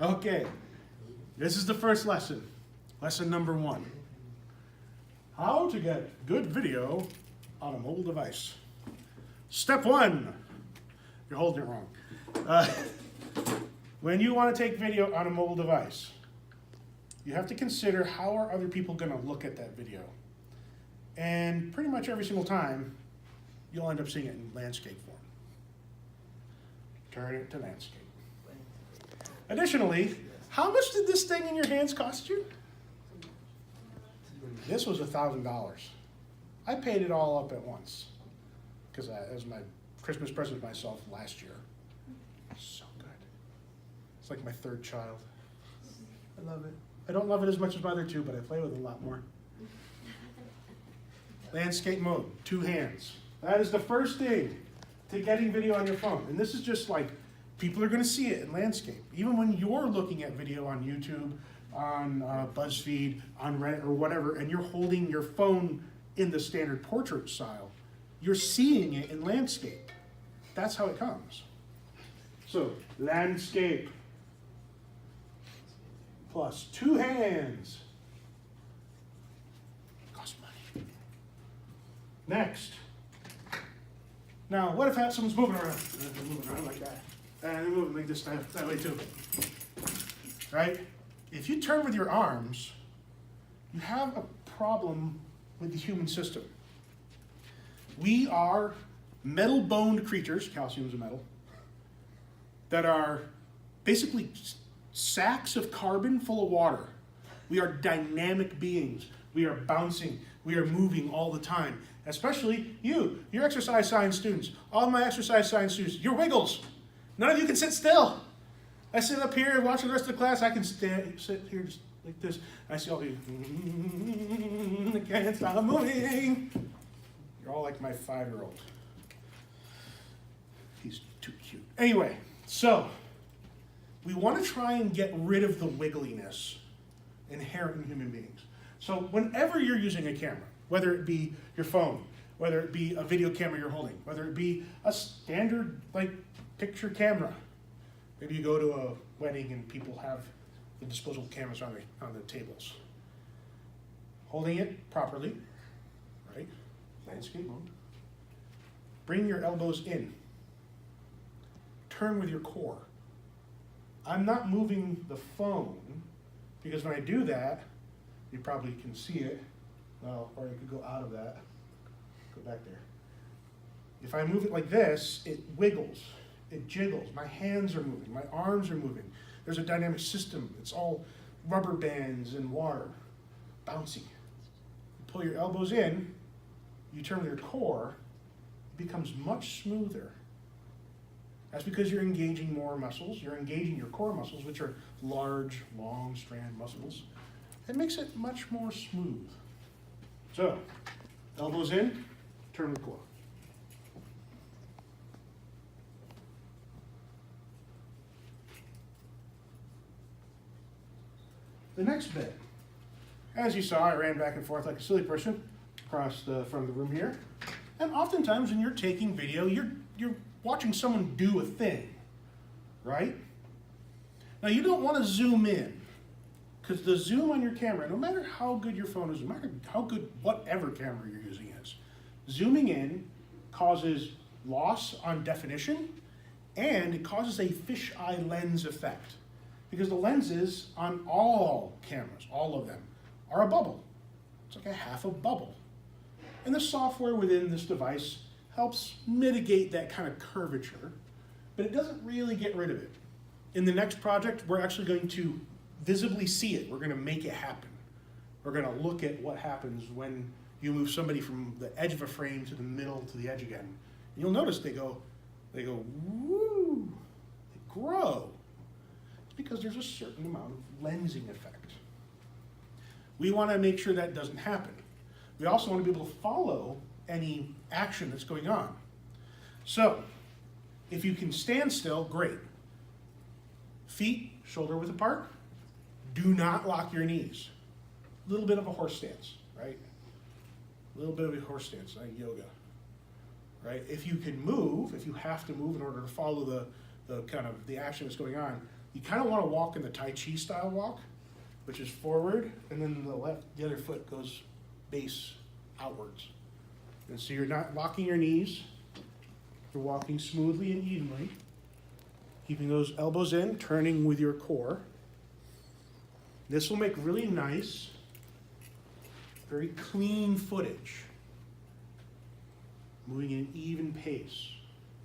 Okay, this is the first lesson. Lesson number 1. How to get good video on a mobile device. Step 1. You're holding it wrong. When you want to take video on a mobile device, you have to consider how are other people going to look at that video. And pretty much every single time, you'll end up seeing it in landscape form. Turn it to landscape. Additionally, how much did this thing in your hands cost you? This was $1,000. I paid it all up at once because it was my Christmas present to myself last year. So good. It's like my third child. I love it. I don't love it as much as my other two, but I play with it a lot more. Landscape mode, 2 hands. That is the first thing to getting video on your phone. And this is just like, people are going to see it in landscape. Even when you're looking at video on YouTube, on BuzzFeed, on Reddit, or whatever, and you're holding your phone in the standard portrait style, you're seeing it in landscape. That's how it comes. So, landscape plus 2 hands. Costs money. Next. Now, what if someone's moving around? They're moving around like that. And they're moving like this that way too. Right? If you turn with your arms, you have a problem with the human system. We are metal-boned creatures, calcium is a metal, that are basically sacks of carbon full of water. We are dynamic beings. We are bouncing. We are moving all the time. Especially you're exercise science students. All my exercise science students, you're wiggles. None of you can sit still. I sit up here and watch the rest of the class. I can sit here just like this. I see all of you. I can't stop moving. You're all like my 5-year-old. He's too cute. Anyway, so we want to try and get rid of the wiggliness inherent in human beings. So whenever you're using a camera, whether it be your phone, whether it be a video camera you're holding, whether it be a standard picture camera, maybe you go to a wedding and people have the disposable cameras on the tables. Holding it properly, right? Landscape mode. Bring your elbows in. Turn with your core. I'm not moving the phone because when I do that, you probably can see it. Well, or you could go out of that. Go back there. If I move it like this, it wiggles. It jiggles. My hands are moving. My arms are moving. There's a dynamic system. It's all rubber bands and water. Bouncy. You pull your elbows in, you turn with your core, it becomes much smoother. That's because you're engaging more muscles. You're engaging your core muscles, which are large, long strand muscles. It makes it much more smooth. So, elbows in, turn with core. The next bit. As you saw, I ran back and forth like a silly person across the front of the room here. And oftentimes when you're taking video, you're watching someone do a thing, right? Now you don't want to zoom in, because the zoom on your camera, no matter how good your phone is, no matter how good whatever camera you're using is, zooming in causes loss on definition, and it causes a fisheye lens effect. Because the lenses on all cameras, all of them, are a bubble. It's like a half a bubble. And the software within this device helps mitigate that kind of curvature, but it doesn't really get rid of it. In the next project, we're actually going to visibly see it. We're going to make it happen. We're going to look at what happens when you move somebody from the edge of a frame to the middle to the edge again. And you'll notice they go, woo, they grow. It's because there's a certain amount of lensing effect. We want to make sure that doesn't happen. We also want to be able to follow any action that's going on. So, if you can stand still, great. Feet shoulder width apart. Do not lock your knees. A little bit of a horse stance, right? A little bit of a horse stance, like yoga, right? If you can move, if you have to move in order to follow the kind of the action that's going on, You kind of want to walk in the Tai Chi style walk, which is forward, and then the other foot goes base outwards. And so you're not locking your knees, you're walking smoothly and evenly, keeping those elbows in, turning with your core. This will make really nice, very clean footage, moving at an even pace.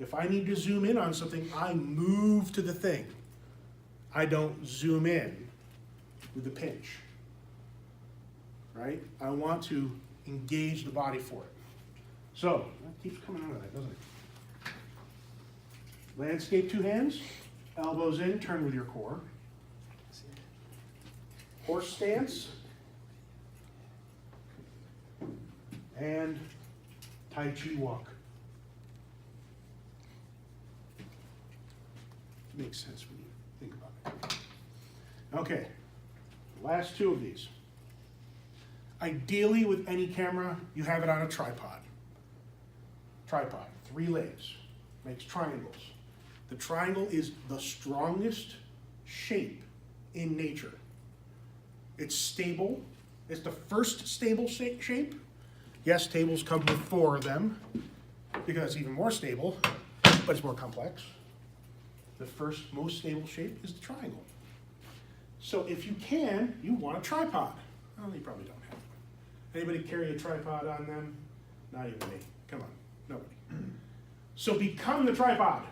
If I need to zoom in on something, I move to the thing. I don't zoom in with the pinch, right? I want to engage the body for it. So, that keeps coming out of that, doesn't it? Landscape 2 hands, elbows in, turn with your core. Horse stance. And Tai Chi walk. Makes sense when you think about it. Okay, last 2 of these. Ideally, with any camera, you have it on a tripod. Tripod, 3 legs, makes triangles. The triangle is the strongest shape in nature. It's stable. It's the first stable shape. Yes, tables come with 4 of them because it's even more stable, but it's more complex. The first most stable shape is the triangle. So if you can, you want a tripod. Well, you probably don't have one. Anybody carry a tripod on them? Not even me. Come on, nobody. So become the tripod.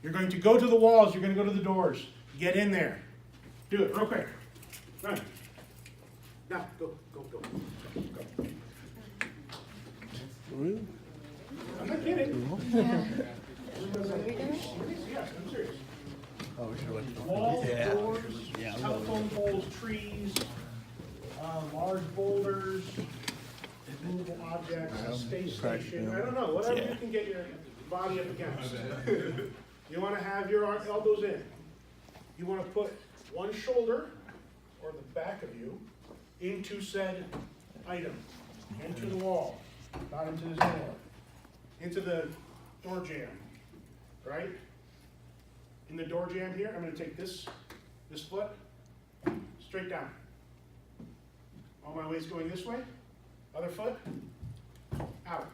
You're going to go to the walls. You're going to go to the doors. Get in there. Do it real quick. Run. Now, go. Really? I'm not kidding. Yeah. Yes, I'm serious. Oh, we should have Walls, Yeah. doors, Yeah. telephone poles, trees, large boulders, movable objects, space station. I don't know, whatever you can get your body up against. You want to have your elbows in. You want to put one shoulder or the back of you into said item, into the wall, not into the door, into the door jamb, right? In the door jamb here, I'm going to take this foot straight down. All my weight's going this way. Other foot out.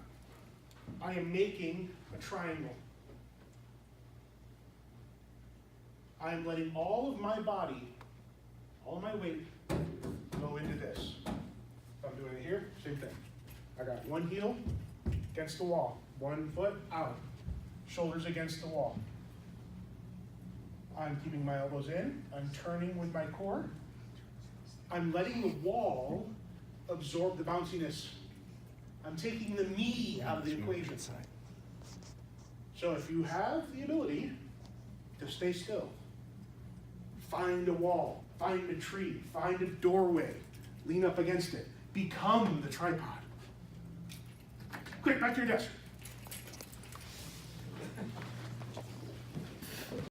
I am making a triangle. I am letting all of my body, all of my weight, go into this. If I'm doing it here, same thing. I got one heel against the wall, one foot out, shoulders against the wall. I'm keeping my elbows in, I'm turning with my core. I'm letting the wall absorb the bounciness. I'm taking the me out of the equation. So if you have the ability to stay still, find a wall, find a tree, find a doorway, lean up against it, become the tripod. Quick, back to your desk.